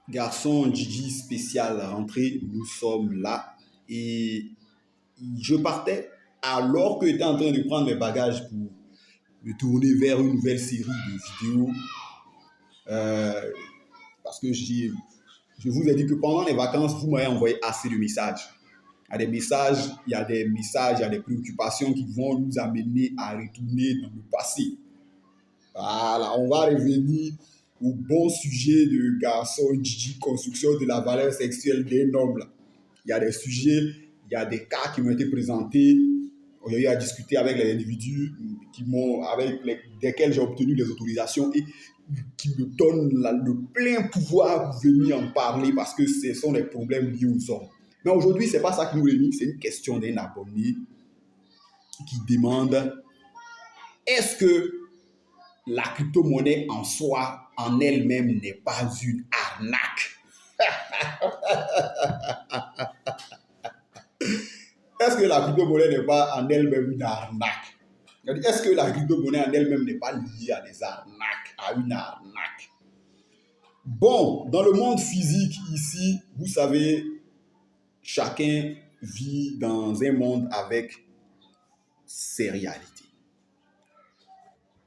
Garçon Gigi spécial rentrée, nous sommes là. Et je partais alors que j'étais en train de prendre mes bagages pour me tourner vers une nouvelle série de vidéos. Euh, parce que je vous ai dit que pendant les vacances, vous m'avez envoyé assez de messages. Il y a des messages, il y a des messages, il y a des préoccupations qui vont nous amener à retourner dans le passé. Voilà, on va revenir au bon sujet de garçon Gigi, construction de la valeur sexuelle des hommes. Il y a des sujets, il y a des cas qui m'ont été présentés. On a eu à discuter avec les individus desquels j'ai obtenu les autorisations et qui me donnent le plein pouvoir pour venir en parler parce que ce sont des problèmes liés aux hommes. Mais aujourd'hui, ce n'est pas ça qui nous réunit, c'est une question d'un abonné qui demande est-ce que la crypto-monnaie en soi, en elle-même, n'est pas une arnaque? Est-ce que la crypto-monnaie n'est pas en elle-même une arnaque? Est-ce que la crypto-monnaie en elle-même n'est pas liée à des arnaques, à une arnaque? Bon, dans le monde physique ici, vous savez, chacun vit dans un monde avec ses réalités.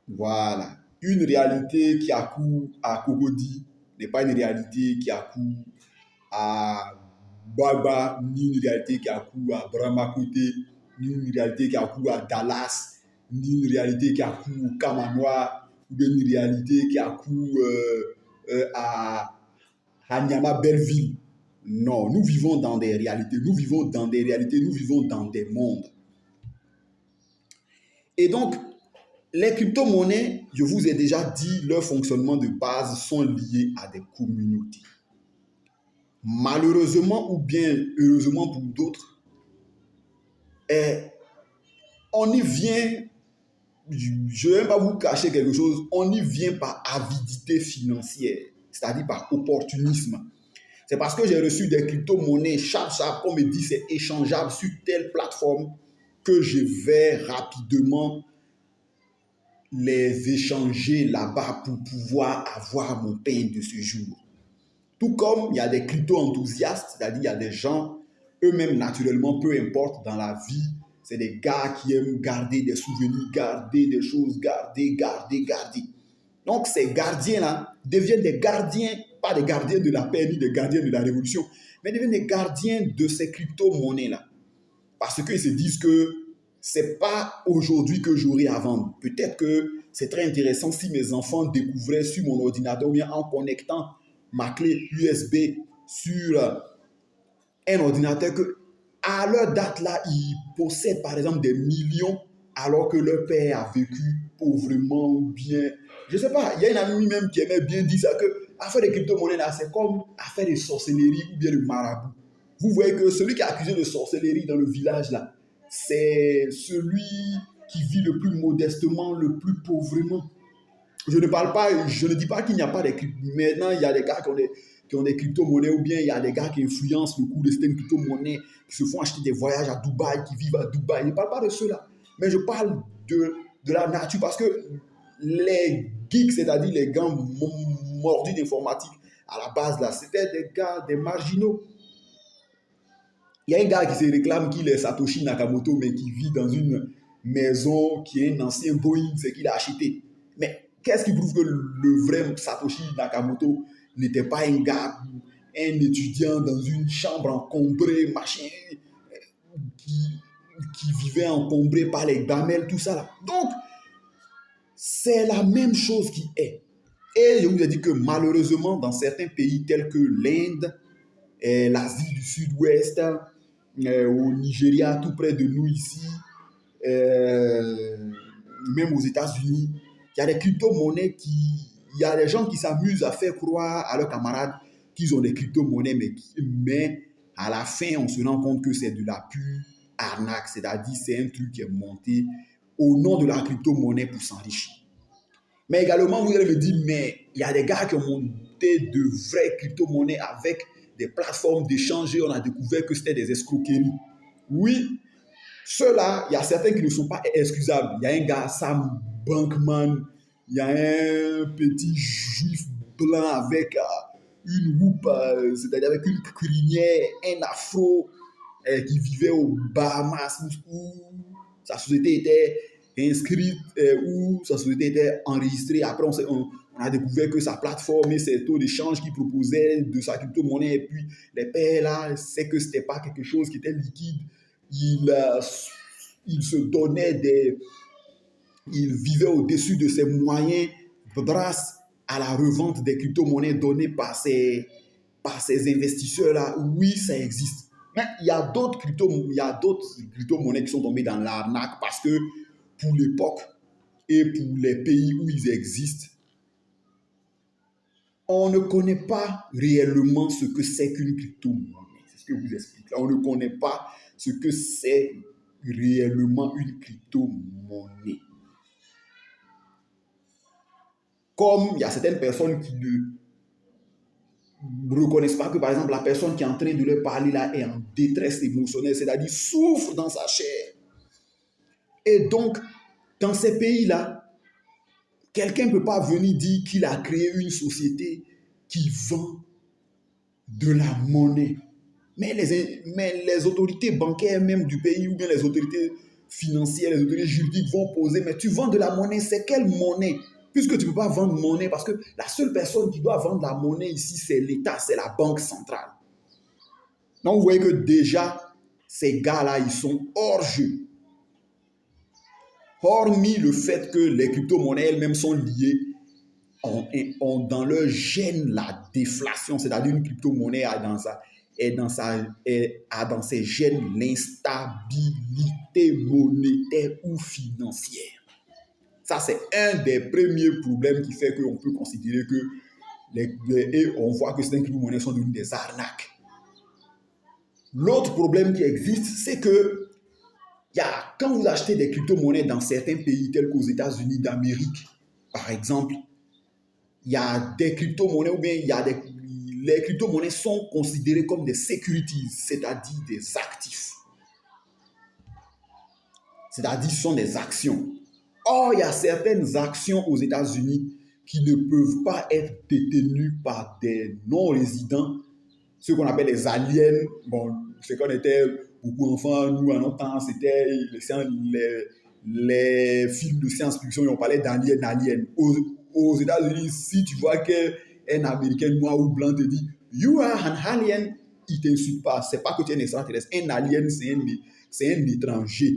Voilà. Une réalité qui accourt à Cocody n'est pas une réalité qui accourt à Baba, ni une réalité qui accourt à Brahmakoté, ni une réalité qui accourt à Dallas, ni une réalité qui accourt au Kamanois, ou bien une réalité qui accourt à Nyama Belleville. Non, nous vivons dans des réalités, nous vivons dans des réalités, nous vivons dans des mondes. Et donc, les crypto-monnaies, je vous ai déjà dit, leur fonctionnement de base sont liés à des communautés. Malheureusement ou bien heureusement pour d'autres, on y vient, je ne vais pas vous cacher quelque chose, on y vient par avidité financière, c'est-à-dire par opportunisme. C'est parce que j'ai reçu des crypto-monnaies, chaque on me dit c'est échangeable sur telle plateforme que je vais rapidement les échanger là-bas pour pouvoir avoir mon pain de ce jour. Tout comme il y a des crypto-enthousiastes, c'est-à-dire il y a des gens, eux-mêmes naturellement, peu importe dans la vie, c'est des gars qui aiment garder des souvenirs, garder des choses, garder. Donc ces gardiens-là deviennent des gardiens, pas des gardiens de la paix ni des gardiens de la révolution, mais deviennent des gardiens de ces crypto-monnaies-là. Parce qu'ils se disent que c'est pas aujourd'hui que j'aurai à vendre. Peut-être que c'est très intéressant si mes enfants découvraient sur mon ordinateur ou bien en connectant ma clé USB sur un ordinateur que à leur date là, ils possèdent par exemple des millions alors que leur père a vécu pauvrement ou bien, je sais pas, il y a une amie même qui aimait bien dire ça que affaire de crypto-monnaie là, c'est comme affaire de sorcellerie ou bien de marabout. Vous voyez que celui qui est accusé de sorcellerie dans le village là, c'est celui qui vit le plus modestement, le plus pauvrement. Je ne dis pas qu'il n'y a pas des crypto. Maintenant, il y a des gars qui ont des crypto-monnaies ou bien il y a des gars qui influencent le cours de certaines crypto-monnaies, qui se font acheter des voyages à Dubaï, qui vivent à Dubaï. Je ne parle pas de ceux-là. Mais je parle de la nature parce que les geeks, c'est-à-dire les gars mordus d'informatique, à la base, là, c'était des gars, des marginaux. Il y a un gars qui se réclame qu'il est Satoshi Nakamoto, mais qui vit dans une maison qui est un ancien Boeing, c'est qu'il a acheté. Mais qu'est-ce qui prouve que le vrai Satoshi Nakamoto n'était pas un gars, un étudiant dans une chambre encombrée, machin, qui vivait encombré par les gamelles, tout ça là. Donc, c'est la même chose qui est. Et je vous ai dit que malheureusement, dans certains pays tels que l'Inde, l'Asie du Sud-Ouest, au Nigeria, tout près de nous ici, même aux États-Unis, il y a des crypto-monnaies il y a des gens qui s'amusent à faire croire à leurs camarades qu'ils ont des crypto-monnaies, mais à la fin, on se rend compte que c'est de la pure arnaque, c'est-à-dire c'est un truc qui est monté au nom de la crypto-monnaie pour s'enrichir. Mais également, vous allez me dire, mais il y a des gars qui ont monté de vraies crypto-monnaies avec des plateformes d'échange et on a découvert que c'était des escroqueries. Oui, ceux-là, il y a certains qui ne sont pas excusables. Il y a un gars, Sam Bankman, il y a un petit juif blanc avec une houppe, c'est-à-dire avec une crinière, un afro, qui vivait aux Bahamas, où sa société était inscrite, où sa société était enregistrée. Après, on a découvert que sa plateforme et ses taux d'échange qu'il proposait de sa crypto-monnaie, et puis les pères là, c'est que ce n'était pas quelque chose qui était liquide. Il se donnait il vivait au-dessus de ses moyens grâce à la revente des crypto-monnaies données par ces investisseurs-là. Oui, ça existe. Mais il y a d'autres crypto-monnaies qui sont tombées dans l'arnaque parce que pour l'époque et pour les pays où ils existent, on ne connaît pas réellement ce que c'est qu'une crypto-monnaie. C'est ce que je vous explique là. On ne connaît pas ce que c'est réellement une crypto-monnaie. Comme il y a certaines personnes qui ne reconnaissent pas que, par exemple, la personne qui est en train de leur parler là est en détresse émotionnelle, c'est-à-dire souffre dans sa chair. Et donc, dans ces pays-là, quelqu'un ne peut pas venir dire qu'il a créé une société qui vend de la monnaie. Mais les autorités bancaires même du pays ou bien les autorités financières, les autorités juridiques vont poser, mais tu vends de la monnaie, c'est quelle monnaie? Puisque tu ne peux pas vendre monnaie, parce que la seule personne qui doit vendre la monnaie ici, c'est l'État, c'est la banque centrale. Donc vous voyez que déjà, ces gars-là, ils sont hors jeu. Hormis le fait que les crypto-monnaies elles-mêmes sont liées, ont dans leur gène la déflation, c'est-à-dire une crypto-monnaie a dans ses gènes l'instabilité monétaire ou financière. Ça, c'est un des premiers problèmes qui fait qu'on peut considérer que et on voit que ces crypto-monnaies sont devenues des arnaques. L'autre problème qui existe, c'est que quand vous achetez des crypto-monnaies dans certains pays tels qu'aux États-Unis d'Amérique, par exemple, il y a des crypto-monnaies ou bien les crypto-monnaies sont considérées comme des securities, c'est-à-dire des actifs. C'est-à-dire ce sont des actions. Or, il y a certaines actions aux États-Unis qui ne peuvent pas être détenues par des non-résidents, ceux qu'on appelle les aliens. Bon, c'est qu'on était beaucoup enfants, nous, à notre temps, c'était les films de science-fiction, on parlait d'aliens. Aux États-Unis, si tu vois qu'un Américain noir ou blanc te dit « You are an alien », il ne t'insulte pas. Ce n'est pas que tu es un extraterrestre. Un alien, c'est un étranger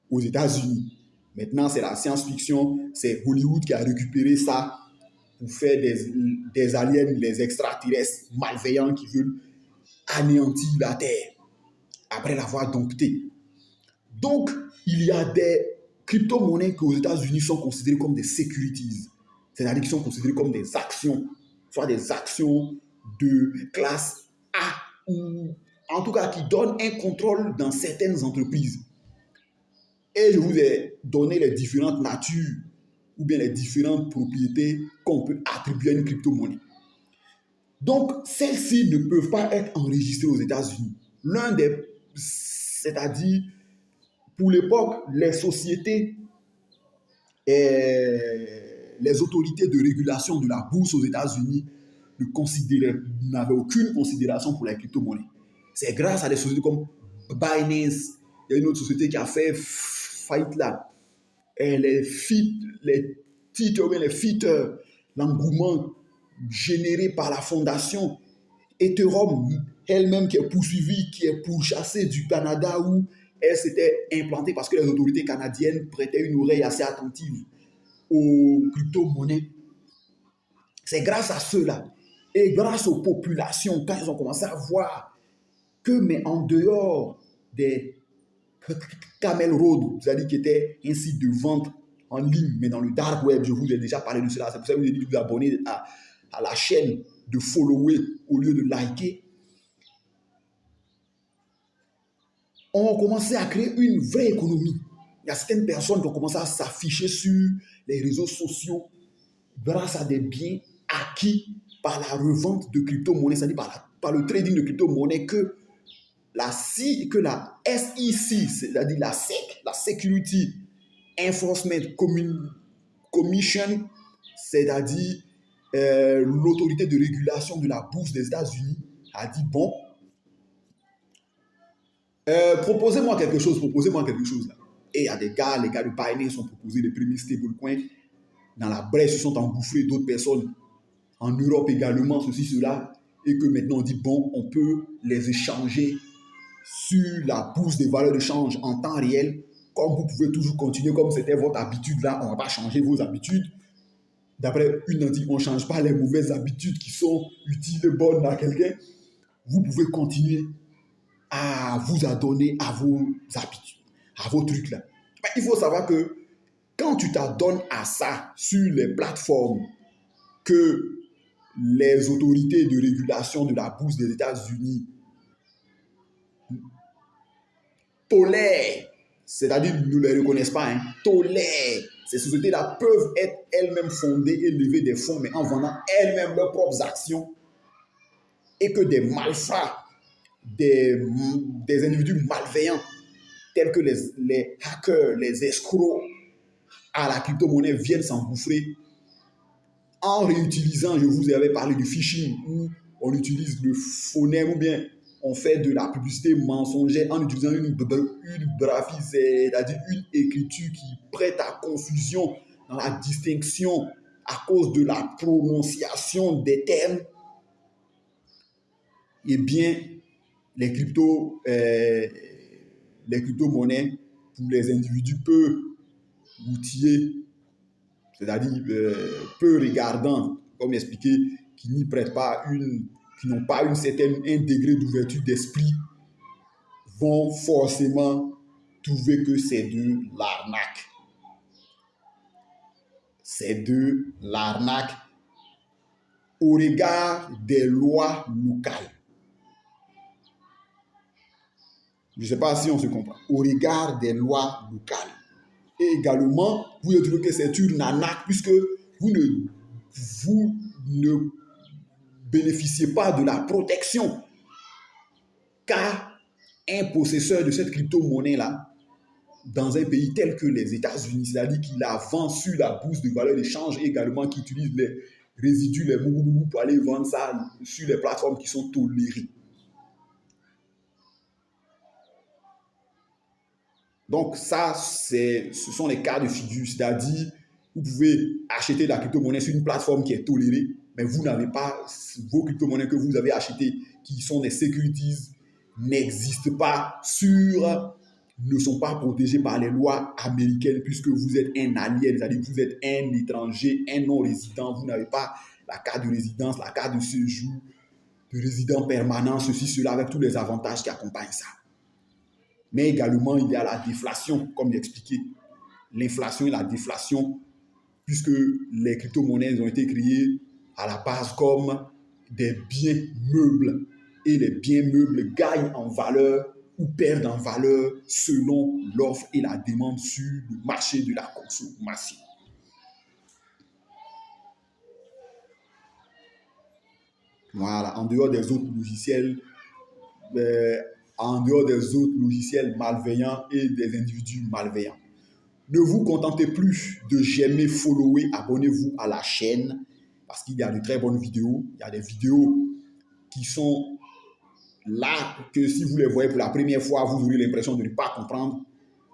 aux États-Unis. Maintenant, c'est la science-fiction, c'est Hollywood qui a récupéré ça pour faire des aliens, les extraterrestres malveillants qui veulent anéantir la Terre après l'avoir domptée. Donc, il y a des crypto-monnaies qui aux États-Unis sont considérées comme des securities, c'est-à-dire qui sont considérées comme des actions, soit des actions de classe A, ou en tout cas qui donnent un contrôle dans certaines entreprises. Et je vous ai donné les différentes natures ou bien les différentes propriétés qu'on peut attribuer à une crypto-monnaie. Donc, celles-ci ne peuvent pas être enregistrées aux États-Unis. C'est-à-dire, pour l'époque, les sociétés et les autorités de régulation de la bourse aux États-Unis n'avaient aucune considération pour la crypto-monnaie. C'est grâce à des sociétés comme Binance, il y a une autre société qui a fait faillite là. Et les titres, l'engouement généré par la fondation Ethereum elle-même qui est poursuivie, qui est pourchassée du Canada où elle s'était implantée parce que les autorités canadiennes prêtaient une oreille assez attentive aux crypto-monnaies. C'est grâce à ceux-là et grâce aux populations, quand ils ont commencé à voir que, mais en dehors des Camel Road, c'est-à-dire qui était un site de vente en ligne, mais dans le dark web, je vous ai déjà parlé de cela. C'est pour ça que je vous ai dit de vous abonner à la chaîne, de follower au lieu de liker. On a commencé à créer une vraie économie. Il y a certaines personnes qui ont commencé à s'afficher sur les réseaux sociaux grâce à des biens acquis par la revente de crypto-monnaies, c'est-à-dire par le trading de crypto-monnaies que la SEC, c'est-à-dire la SEC, la Security Enforcement Commission, c'est-à-dire l'autorité de régulation de la bourse des États-Unis a dit, bon, proposez-moi quelque chose là. Et il y a les gars de Binance ont proposé les premiers stablecoins. Dans la brèche, se sont engouffrés d'autres personnes en Europe également, ceci, cela. Et que maintenant on dit, bon, on peut les échanger sur la bourse des valeurs de change en temps réel. Comme vous pouvez toujours continuer comme c'était votre habitude là, on ne va pas changer vos habitudes. D'après une on dit, on ne change pas les mauvaises habitudes qui sont utiles, bonnes à quelqu'un. Vous pouvez continuer à vous adonner à vos habitudes, à vos trucs là. Mais il faut savoir que quand tu t'adonnes à ça sur les plateformes que les autorités de régulation de la bourse des États-Unis tolèrent, c'est-à-dire ne les reconnaissent pas, tolèrent, ces sociétés-là peuvent être elles-mêmes fondées et lever des fonds, mais en vendant elles-mêmes leurs propres actions, et que des malfrats, des individus malveillants, tels que les hackers, les escrocs à la crypto-monnaie viennent s'engouffrer en réutilisant, je vous avais parlé du phishing, où on utilise le phonème ou bien on fait de la publicité mensongère en utilisant une graphie, c'est-à-dire une écriture qui prête à confusion dans la distinction à cause de la prononciation des termes. Eh bien, les crypto-monnaies, pour les individus peu outillés, c'est-à-dire peu regardants, comme expliqué, qui n'y prêtent pas qui n'ont pas un degré d'ouverture d'esprit, vont forcément trouver que c'est de l'arnaque. C'est de l'arnaque au regard des lois locales. Je ne sais pas si on se comprend. Au regard des lois locales. Et également, vous trouvez que c'est une arnaque puisque vous ne bénéficiez pas de la protection qu'a un possesseur de cette crypto-monnaie-là dans un pays tel que les États-Unis, c'est-à-dire qu'il la vend sur la bourse de valeur d'échange et également qu'il utilise les résidus, les mougou pour aller vendre ça sur les plateformes qui sont tolérées. Donc ça, ce sont les cas de figure, c'est-à-dire vous pouvez acheter la crypto-monnaie sur une plateforme qui est tolérée, mais vous n'avez pas, vos crypto-monnaies que vous avez achetées, qui sont des securities, n'existent pas ne sont pas protégées par les lois américaines puisque vous êtes un alien, c'est-à-dire que vous êtes un étranger, un non-résident, vous n'avez pas la carte de résidence, la carte de séjour, de résident permanent, ceci, cela, avec tous les avantages qui accompagnent ça. Mais également, il y a la déflation, comme j'ai expliqué. L'inflation et la déflation, puisque les crypto-monnaies ont été créées à la base comme des biens meubles. Et les biens meubles gagnent en valeur ou perdent en valeur selon l'offre et la demande sur le marché de la consommation. Voilà, en dehors des autres logiciels, malveillants et des individus malveillants. Ne vous contentez plus de j'aimer, follower, abonnez-vous à la chaîne parce qu'il y a de très bonnes vidéos. Il y a des vidéos qui sont là que si vous les voyez pour la première fois, vous aurez l'impression de ne pas comprendre.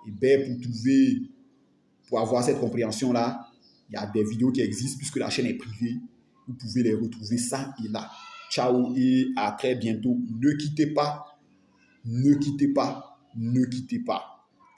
Et bien, pour avoir cette compréhension-là, il y a des vidéos qui existent puisque la chaîne est privée. Vous pouvez les retrouver ça et là. Ciao et à très bientôt. Ne quittez pas. Ne quittez pas, ne quittez pas.